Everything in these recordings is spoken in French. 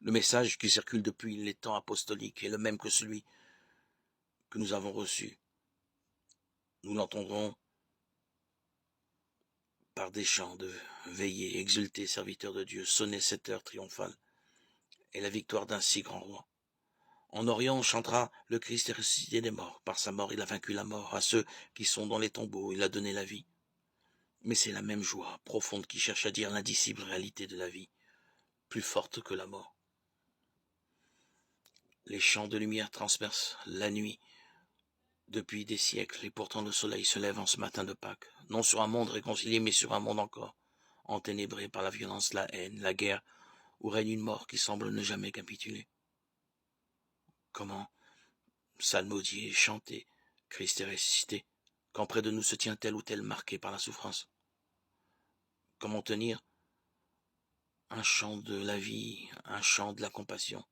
Le message qui circule depuis les temps apostoliques est le même que celui que nous avons reçu. Nous l'entendrons par des chants de veiller, exulter, serviteurs de Dieu, sonner cette heure triomphale et la victoire d'un si grand roi. En Orient, on chantera « Le Christ est ressuscité des morts. Par sa mort, il a vaincu la mort. À ceux qui sont dans les tombeaux, il a donné la vie. » Mais c'est la même joie profonde qui cherche à dire l'indicible réalité de la vie, plus forte que la mort. Les champs de lumière transpercent la nuit depuis des siècles, et pourtant le soleil se lève en ce matin de Pâques, non sur un monde réconcilié, mais sur un monde encore enténébré par la violence, la haine, la guerre, où règne une mort qui semble ne jamais capituler. Comment psalmodier, chanter, Christ est ressuscité, quand près de nous se tient tel ou tel marqué par la souffrance? Comment tenir un chant de la vie, un chant de la compassion?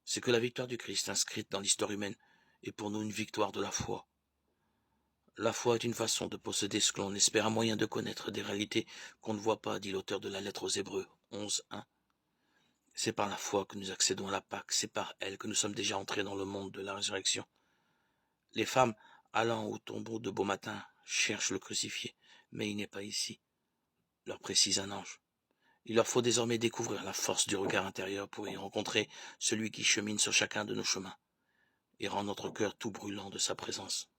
C'est que la victoire du Christ inscrite dans l'histoire humaine est pour nous une victoire de la foi. La foi est une façon de posséder ce que l'on espère, un moyen de connaître des réalités qu'on ne voit pas, dit l'auteur de la lettre aux Hébreux 11:1. C'est par la foi que nous accédons à la Pâque, c'est par elle que nous sommes déjà entrés dans le monde de la résurrection. Les femmes, allant au tombeau de beau matin, cherchent le crucifié, mais il n'est pas ici, leur précise un ange. Il leur faut désormais découvrir la force du regard intérieur pour y rencontrer celui qui chemine sur chacun de nos chemins et rend notre cœur tout brûlant de sa présence.